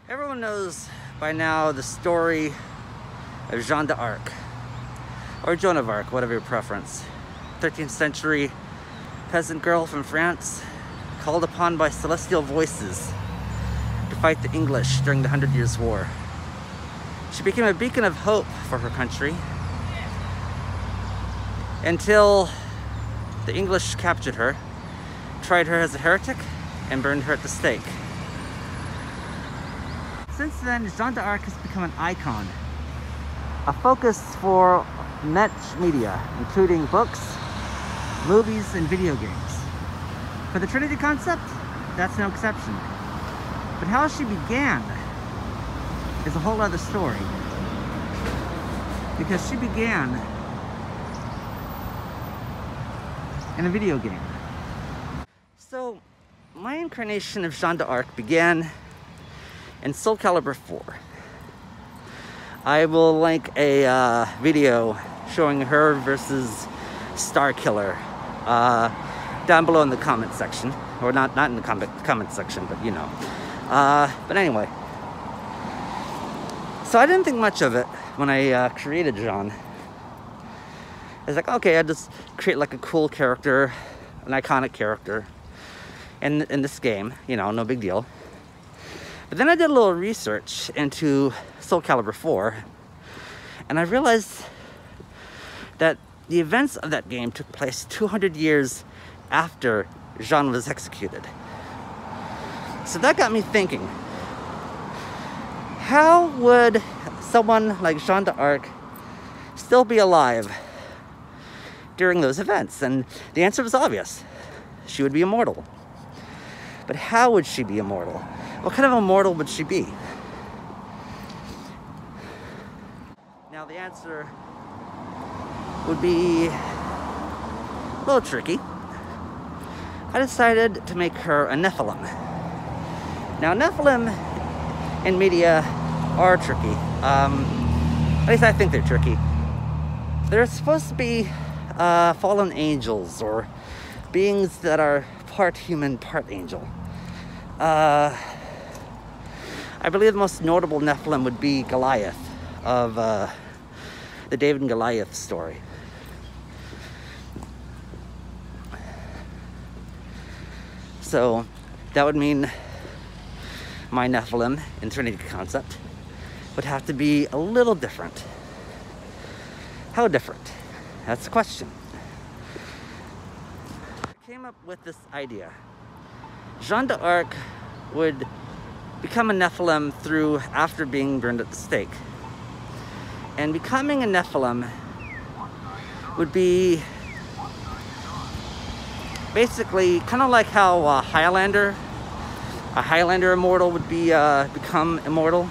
Everyone knows by now the story of Jeanne d'Arc, or Joan of Arc, whatever your preference. 13th century peasant girl from France, called upon by celestial voices to fight the English during the 100 Years' War. She became a beacon of hope for her country until the English captured her, tried her as a heretic, and burned her at the stake. Since then, Jeanne d'Arc has become an icon, a focus for much media, including books, movies, and video games. For the Trinity Concept, that's no exception. But how she began is a whole other story, because she began in a video game. So, my incarnation of Jeanne d'Arc began in Calibur 4. I will link a video showing her versus Starkiller down below in the comment section, or not in the comment section, but you know. But anyway, so I didn't think much of it when I created Jeanne. I was like, okay, I'd just create like a cool character, an iconic character in this game, you know, no big deal. But then I did a little research into Calibur 4, and I realized that the events of that game took place 200 years after Jeanne was executed. So that got me thinking, how would someone like Jeanne d'Arc still be alive during those events? And the answer was obvious. She would be immortal. But how would she be immortal? What kind of immortal would she be? Now the answer would be a little tricky. I decided to make her a Nephilim. Now Nephilim in media are tricky. At least I think they're tricky. They're supposed to be fallen angels, or beings that are part human, part angel. I believe the most notable Nephilim would be Goliath of the David and Goliath story. So that would mean my Nephilim in Trinity Concept would have to be a little different. How different? That's the question. I came up with this idea. Jeanne d'Arc would become a Nephilim after being burned at the stake. And becoming a Nephilim would be basically kind of like how a Highlander immortal would be become immortal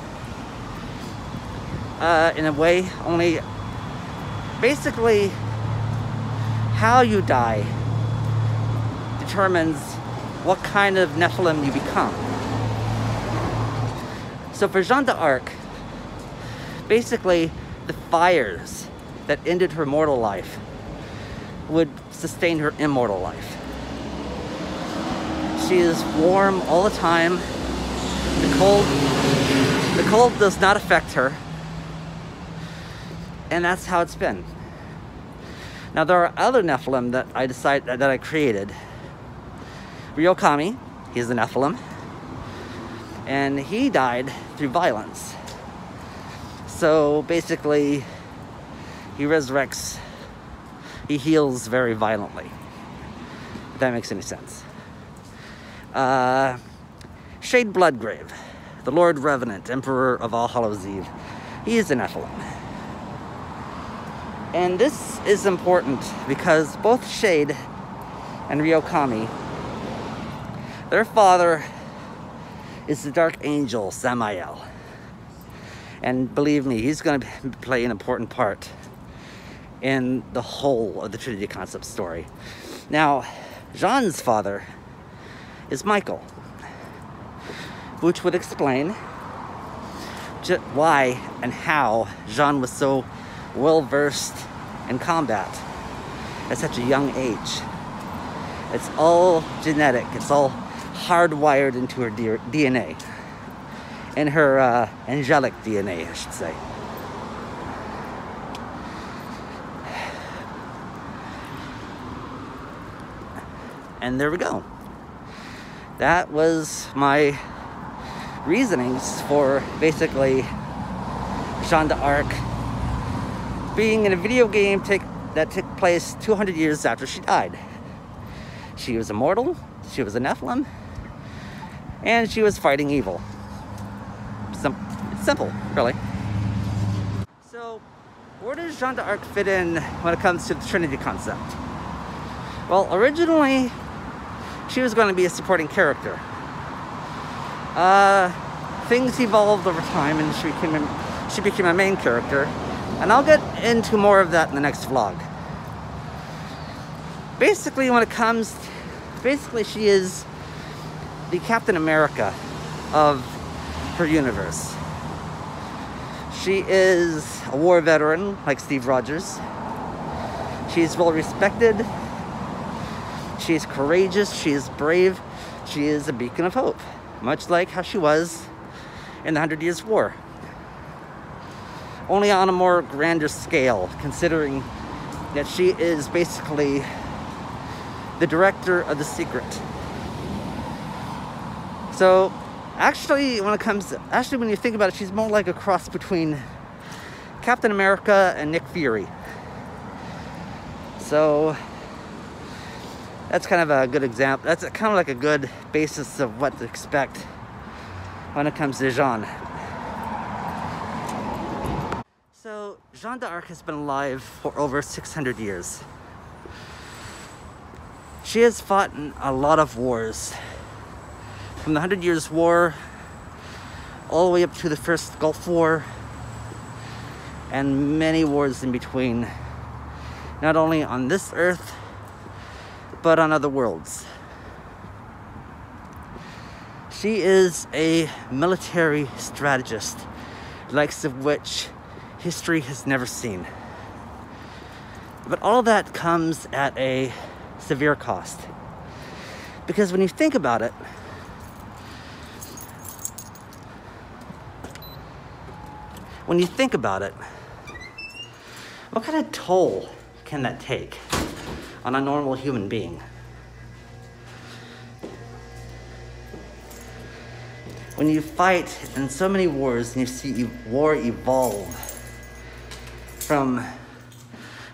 in a way. Only basically how you die determines what kind of Nephilim you become. So for Jeanne d'Arc, basically the fires that ended her mortal life would sustain her immortal life. She is warm all the time. The cold does not affect her. And that's how it's been. Now there are other Nephilim that I created. Ryokami, he's a Nephilim, and he died through violence. So basically, he resurrects, he heals very violently, if that makes any sense. Shade Bloodgrave, the Lord Revenant, Emperor of All Hallows Eve, he is a Nephilim. And this is important because both Shade and Ryokami, their father is the Dark Angel Samael. And believe me, he's going to play an important part in the whole of the Trinity Concept story. Now, Jeanne's father is Michael, which would explain why and how Jeanne was so well-versed in combat at such a young age. It's all genetic. It's all hardwired into her DNA. in her angelic DNA, I should say. And there we go. That was my reasonings for basically Jeanne d'Arc being in a video game that took place 200 years after she died. She was immortal, she was a Nephilim, and she was fighting evil. It's simple, really. So, where does Jeanne d'Arc fit in when it comes to the Trinity Concept? Well, originally, she was going to be a supporting character. Things evolved over time and she became a main character. And I'll get into more of that in the next vlog. Basically, she is the Captain America of her universe. She is a war veteran, like Steve Rogers. She's well respected. She's courageous, she is brave, she is a beacon of hope, much like how she was in the 100 Years' War. Only on a more grander scale, considering that she is basically the director of the secret. So, actually, when you think about it, she's more like a cross between Captain America and Nick Fury. So, that's kind of a good example. That's kind of like a good basis of what to expect when it comes to Jeanne. So, Jeanne d'Arc has been alive for over 600 years. She has fought in a lot of wars. From the 100 Years' War, all the way up to the First Gulf War, and many wars in between. Not only on this earth, but on other worlds. She is a military strategist, likes of which history has never seen. But all that comes at a severe cost. Because when you think about it, what kind of toll can that take on a normal human being? When you fight in so many wars and you see war evolve from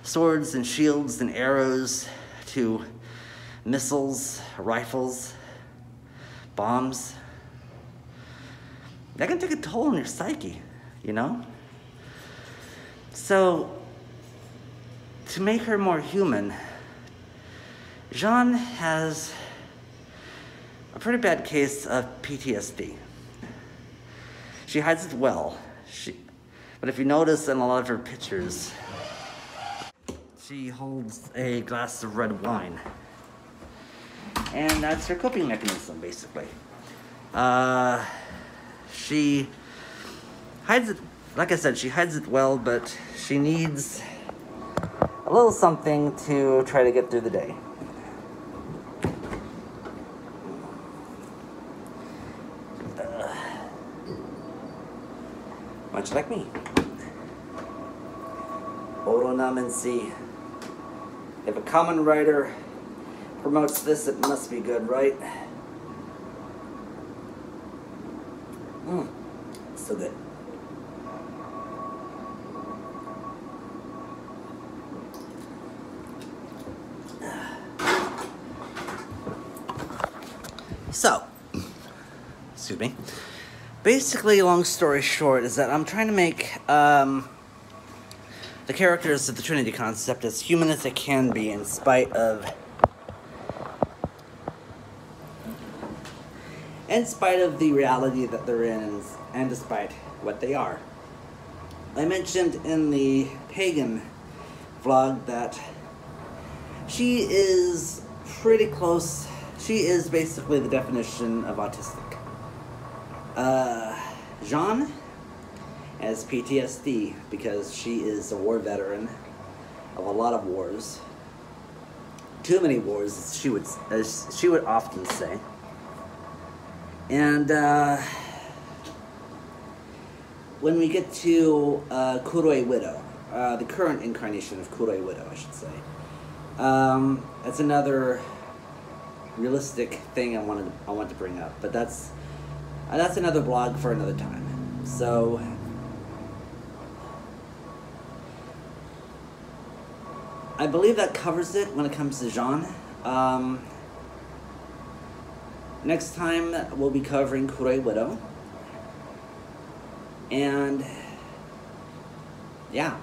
swords and shields and arrows to missiles, rifles, bombs, that can take a toll on your psyche, you know? So, to make her more human, Jeanne has a pretty bad case of PTSD. She hides it well, but if you notice in a lot of her pictures, she holds a glass of red wine. And that's her coping mechanism, basically. She hides it, like I said, she hides it well, but she needs a little something to try to get through the day. Much like me. Oro namen si. If a common writer promotes this, it must be good, right? So good. So, excuse me. Basically, long story short, is that I'm trying to make the characters of the Trinity Concept as human as they can be in spite of the reality that they're in and despite what they are. I mentioned in the pagan vlog that she is pretty close. She is basically the definition of autistic. Jeanne has PTSD because she is a war veteran of a lot of wars. Too many wars, as she would often say. And when we get to Kuroi Widow, the current incarnation of Kuroi Widow, I should say. That's another realistic thing I want to bring up, but that's another blog for another time. So I believe that covers it when it comes to Jeanne. Next time we'll be covering Kuroi Widow. And yeah,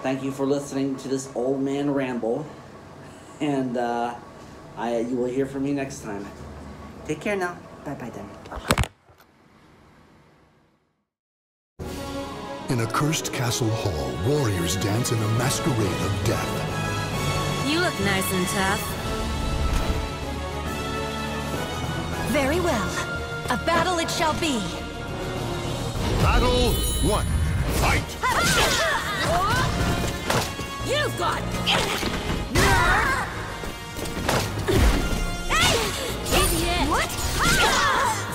thank you for listening to this old man ramble. And you will hear from me next time. Take care now. Bye-bye then. In a cursed castle hall, warriors dance in a masquerade of death. You look nice and tough. Very well. A battle it shall be. Battle 1. Fight! You've got... Idiot! What?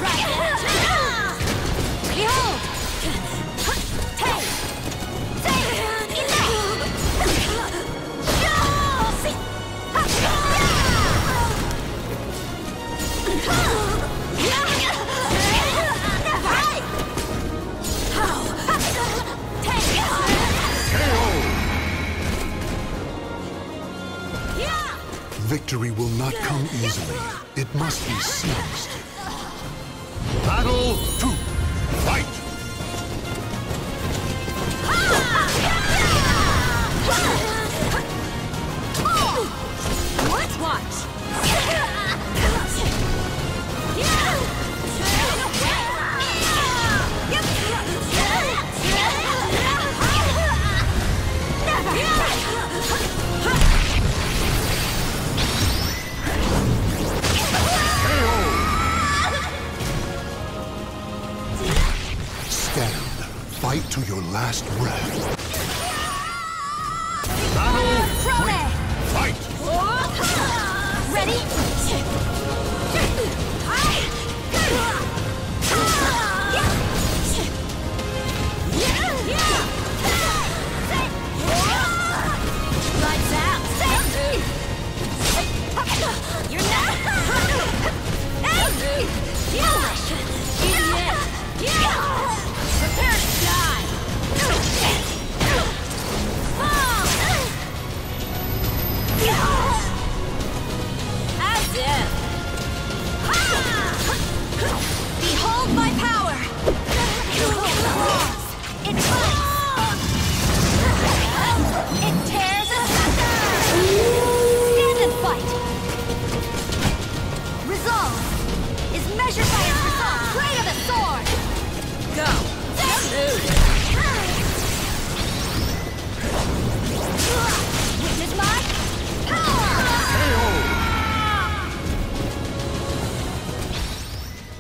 Right. Behold! Victory will not come easily. It must be seized. Battle 2. Fight! What? Watch! Stand. Fight to your last breath. Battle 3. Fight! Ready? Lights out! You're not... Idiot! Prepare to die! As if! Behold my power! It fights! It tears asunder! Stand and fight! Resolve is measured by its resolve. Blade of the sword! Go! Witness my power!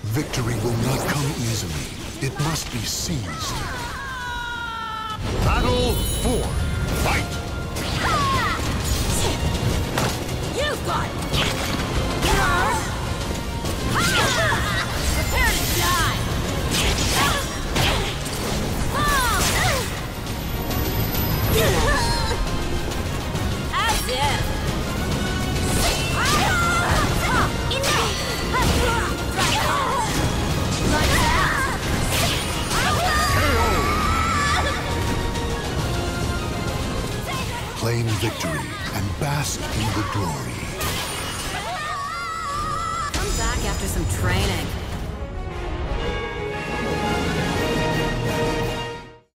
Victory will not come easily. It must be seized. Battle 4. Fight! You've got... Prepare to die! As if! Claim victory and bask in the glory. Come back after some training.